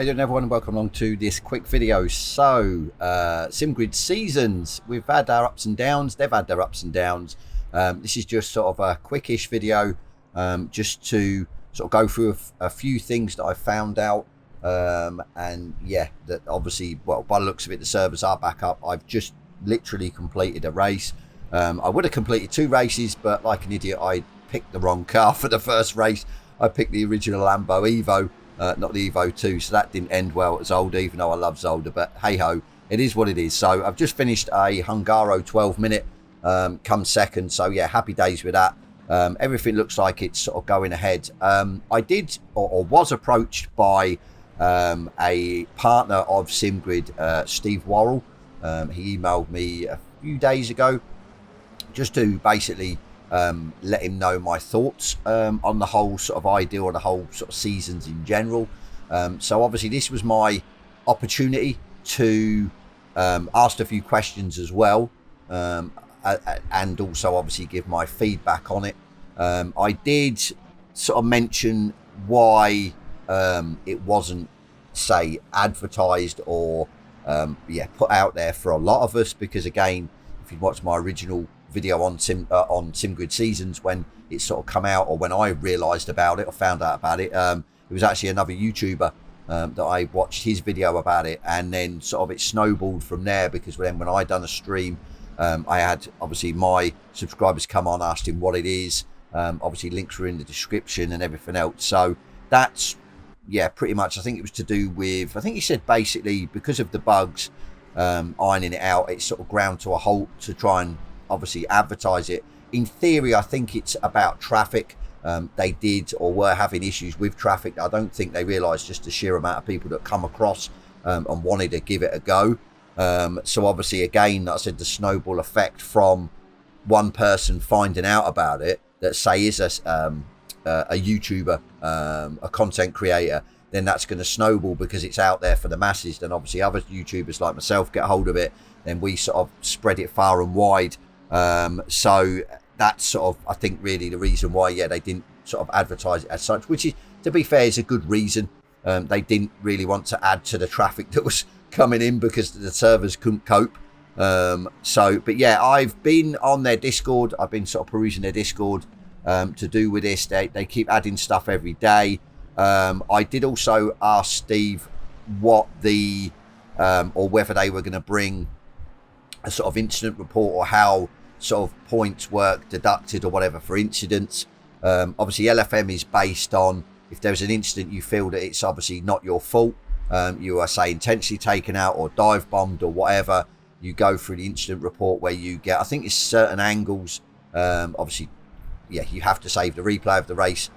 How you doing, everyone, and welcome along to this quick video. So, SimGrid seasons, we've had our ups and downs, they've had their ups and downs. This is just sort of a quickish video, just to sort of go through a few things that I found out. And yeah, that obviously, well, by the looks of it, the servers are back up. I've just literally completed a race. I would have completed 2 races, but like an idiot, I picked the wrong car for the first race. I picked the original Lambo Evo. Not the Evo 2, so that didn't end well at Zolder, even though I love Zolder, but hey-ho, it is what it is. So I've just finished a Hungaro 12-minute, come second, so yeah, happy days with that. Everything looks like it's sort of going ahead. I did, or was approached by a partner of SimGrid, Steve Worrell. He emailed me a few days ago, just to basically let him know my thoughts on the whole sort of idea, or the whole sort of seasons in general. So obviously this was my opportunity to ask a few questions as well, and also obviously give my feedback on it. I did sort of mention why it wasn't, say, advertised or yeah, put out there for a lot of us, because again, if you watch my original video on SimGrid seasons, when it sort of come out, or when I realized about it or found out about it, it was actually another YouTuber that I watched his video about it, and then sort of it snowballed from there, because then when I done a stream, I had obviously my subscribers come on, asked him what it is. Obviously links were in the description and everything else. So that's, yeah, pretty much, I think it was to do with, I think he said basically because of the bugs, ironing it out, it's sort of ground to a halt to try and obviously advertise it. In theory, I think it's about traffic. They did, or were having issues with traffic. I don't think they realised just the sheer amount of people that come across and wanted to give it a go. So obviously, again, like I said, the snowball effect from one person finding out about it, that say is a YouTuber, a content creator, then that's going to snowball because it's out there for the masses. Then obviously other YouTubers like myself get hold of it, then we sort of spread it far and wide. So that's sort of, I think, really the reason why, yeah, they didn't sort of advertise it as such, which is, to be fair, is a good reason. They didn't really want to add to the traffic that was coming in because the servers couldn't cope. But yeah, I've been on their Discord. I've been sort of perusing their Discord to do with this. They keep adding stuff every day. I did also ask Steve what the, or whether they were going to bring a sort of incident report, or how sort of points work deducted or whatever for incidents. Obviously LFM is based on, if there's an incident you feel that it's obviously not your fault, you are, say, intentionally taken out or dive bombed or whatever, you go through the incident report where you get, I think it's certain angles, obviously, yeah, you have to save the replay of the race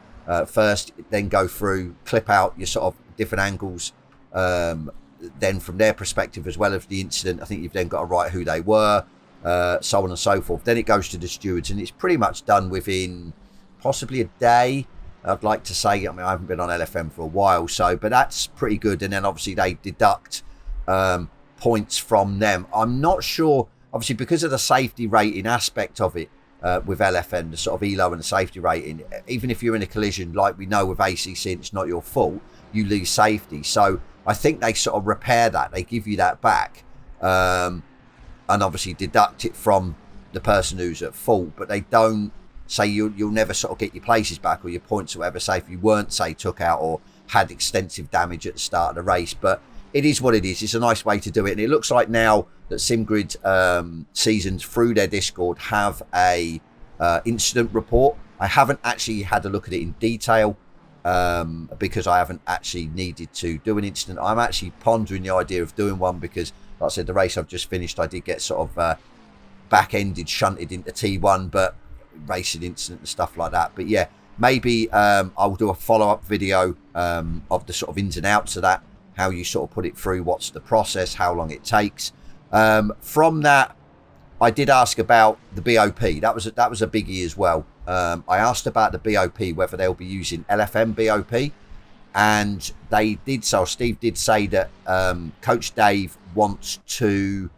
first, then go through, clip out your sort of different angles, then from their perspective as well as the incident. I think you've then got to write who they were, so on and so forth. Then it goes to the stewards, and it's pretty much done within possibly a day, I'd like to say. I mean, I haven't been on LFM for a while, so, but that's pretty good. And then obviously they deduct points from them. I'm not sure, obviously, because of the safety rating aspect of it, with LFM, the sort of ELO and the safety rating, even if you're in a collision, like we know with ACC, it's not your fault, you lose safety. So I think they sort of repair that, they give you that back, and obviously deduct it from the person who's at fault, but they don't say you'll never sort of get your places back or your points or whatever, say if you weren't, say, took out or had extensive damage at the start of the race. But it is what it is. It's a nice way to do it, and it looks like now that SimGrid seasons through their Discord have a incident report. I haven't actually had a look at it in detail, because I haven't actually needed to do an incident. I'm actually pondering the idea of doing one, because like I said, the race I've just finished, I did get sort of back-ended, shunted into T1, but racing incident and stuff like that. But yeah, maybe I'll do a follow-up video of the sort of ins and outs of that, how you sort of put it through, what's the process, how long it takes. From that, I did ask about the BOP. That was a biggie as well. I asked about the BOP, whether they'll be using LFM BOP, and they did so. Steve did say that Coach Dave wants to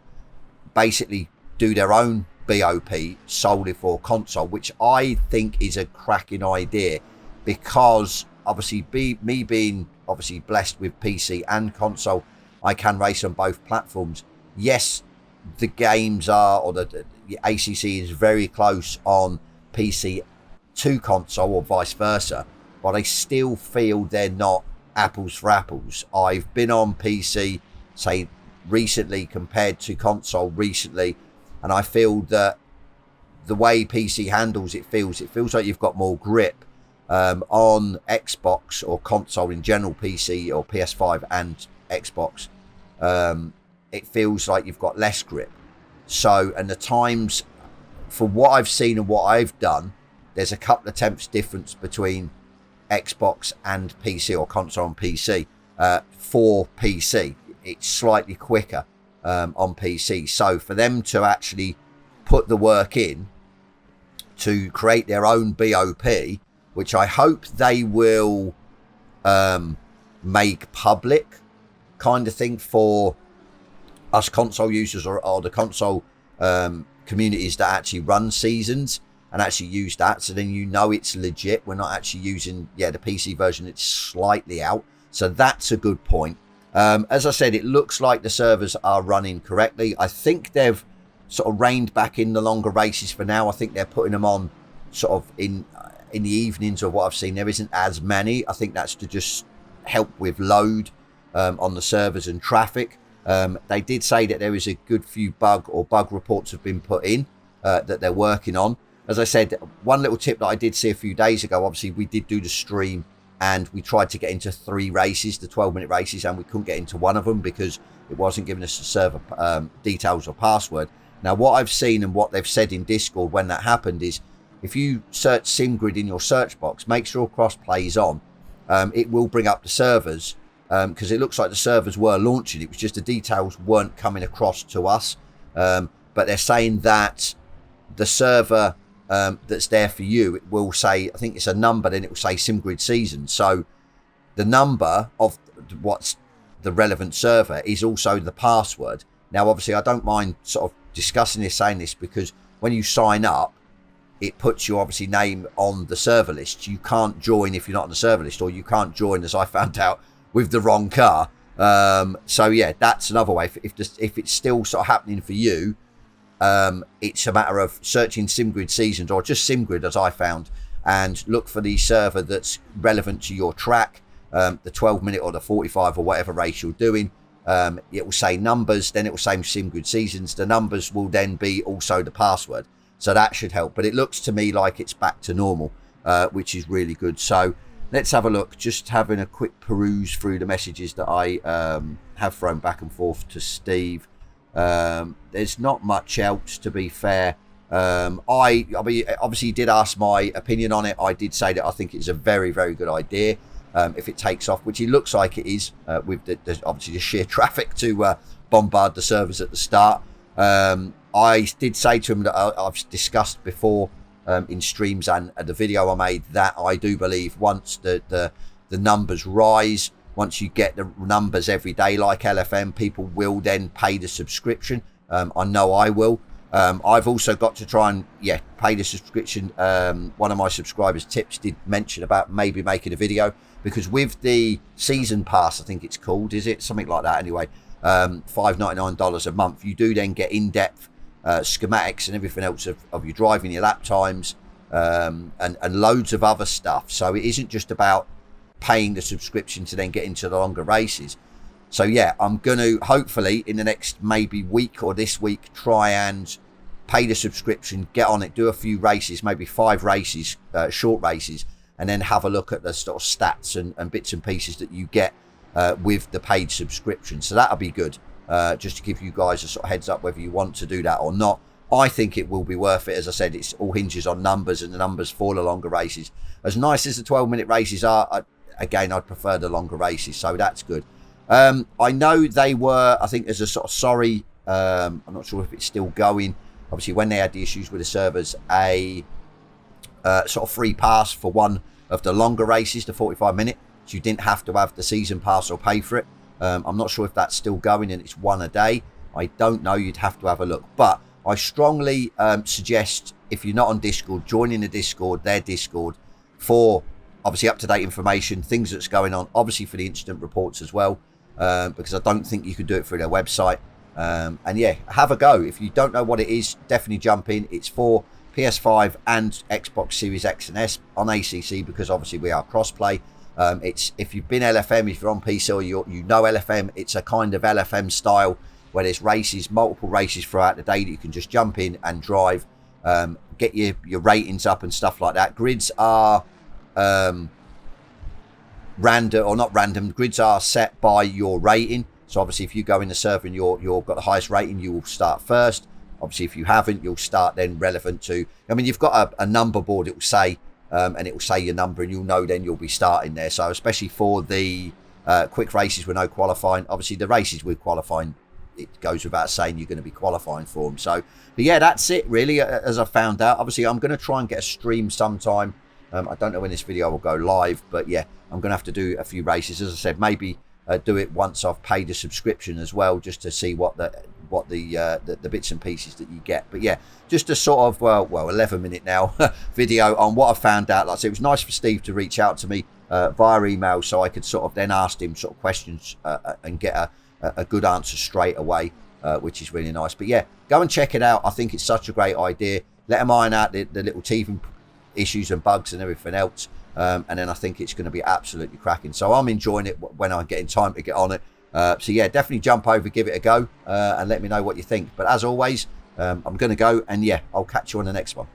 basically do their own BOP solely for console, which I think is a cracking idea, because obviously me being obviously blessed with PC and console. I can race on both platforms. Yes, the games are, or the ACC is very close on PC to console or vice versa, but I still feel they're not apples for apples. I've been on PC, say, recently compared to console recently, and I feel that the way PC handles it feels like you've got more grip. On Xbox or console in general, PC or PS5 and Xbox, it feels like you've got less grip. So, and the times, for what I've seen and what I've done, there's a couple of tenths difference between Xbox and PC or console and PC. For PC, it's slightly quicker on PC. So for them to actually put the work in to create their own BOP, which I hope they will make public, kind of thing, for us console users or the console communities that actually run seasons and actually use that, so then you know it's legit. We're not actually using the PC version, it's slightly out, so that's a good point. As I said, it looks like the servers are running correctly. I think they've sort of reined back in the longer races for now. I think they're putting them on sort of in the evenings of what I've seen. There isn't as many. I think that's to just help with load on the servers and traffic. They did say that there is a good few bug reports have been put in that they're working on. As I said, one little tip that I did see a few days ago, obviously we did do the stream and we tried to get into 3 races, the 12-minute races, and we couldn't get into one of them because it wasn't giving us the server details or password. Now, what I've seen and what they've said in Discord when that happened is, if you search SimGrid in your search box, make sure crossplay is on. It will bring up the servers, because it looks like the servers were launching. It was just the details weren't coming across to us. But they're saying that the server that's there for you, it will say, I think it's a number, then it will say SimGrid season. So the number of what's the relevant server is also the password. Now, obviously, I don't mind sort of discussing this, saying this, because when you sign up, it puts your obviously name on the server list. You can't join if you're not on the server list, or you can't join, as I found out, with the wrong car. So yeah, that's another way. If it's still sort of happening for you, it's a matter of searching SimGrid seasons, or just SimGrid, as I found, and look for the server that's relevant to your track, the 12-minute or the 45 or whatever race you're doing. It will say numbers, then it will say SimGrid seasons. The numbers will then be also the password. So that should help. But it looks to me like it's back to normal, which is really good. So let's have a look. Just having a quick peruse through the messages that I have thrown back and forth to Steve. There's not much else, to be fair. I mean, obviously he did ask my opinion on it. I did say that I think it's a very, very good idea if it takes off, which it looks like it is, with obviously the sheer traffic to bombard the servers at the start. I did say to him that I've discussed before in streams and the video I made, that I do believe once the numbers rise, once you get the numbers every day like LFM, people will then pay the subscription. I know I will. I've also got to try and pay the subscription. One of my subscribers, Tips, did mention about maybe making a video, because with the season pass, I think it's called, is it something like that anyway, $5.99 a month, you do then get in-depth schematics and everything else of your driving, your lap times, and loads of other stuff. So it isn't just about paying the subscription to then get into the longer races. So yeah, I'm going to hopefully in the next maybe week or this week try and pay the subscription, get on it, do a few races, maybe 5 races, short races, and then have a look at the sort of stats and bits and pieces that you get with the paid subscription. So that'll be good, just to give you guys a sort of heads up whether you want to do that or not. I think it will be worth it. As I said, it's all hinges on numbers, and the numbers for the longer races. As nice as the 12-minute races are, again, I'd prefer the longer races, so that's good. I know they were, I think there's a sort of sorry, I'm not sure if it's still going, obviously when they had the issues with the servers, a sort of free pass for one of the longer races, the 45-minute, so you didn't have to have the season pass or pay for it. I'm not sure if that's still going and it's one a day. I don't know, you'd have to have a look. But I strongly suggest, if you're not on Discord, joining the Discord, their Discord, for obviously up-to-date information, things that's going on, obviously for the incident reports as well, because I don't think you could do it through their website. And yeah, have a go. If you don't know what it is, definitely jump in. It's for PS5 and Xbox Series X and S on ACC, because obviously we are cross-play. It's, if you've been LFM, if you're on PC or you know LFM, it's a kind of LFM style where there's races, multiple races throughout the day that you can just jump in and drive, get your ratings up and stuff like that. Grids are random, or not random, grids are set by your rating. So obviously if you go in the server and you've got the highest rating, you will start first. Obviously if you haven't, you'll start then relevant to, I mean, you've got a number board, it will say, and it will say your number, and you'll know then you'll be starting there. So especially for the quick races with no qualifying, obviously the races with qualifying, it goes without saying you're going to be qualifying for them. So, but yeah, that's it really, as I found out. Obviously I'm going to try and get a stream sometime. I don't know when this video will go live, but yeah, I'm going to have to do a few races. As I said, maybe do it once I've paid a subscription as well, just to see what the bits and pieces that you get. But yeah, just a sort of well 11-minute now video on what I found out. Like I said, it was nice for Steve to reach out to me via email, so I could sort of then ask him sort of questions and get a good answer straight away, which is really nice. But yeah, go and check it out. I think it's such a great idea. Let them iron out the little teething issues and bugs and everything else, and then I think it's going to be absolutely cracking. So I'm enjoying it when I get in time to get on it. So yeah, definitely jump over, give it a go, and let me know what you think. But as always, I'm going to go, and yeah, I'll catch you on the next one.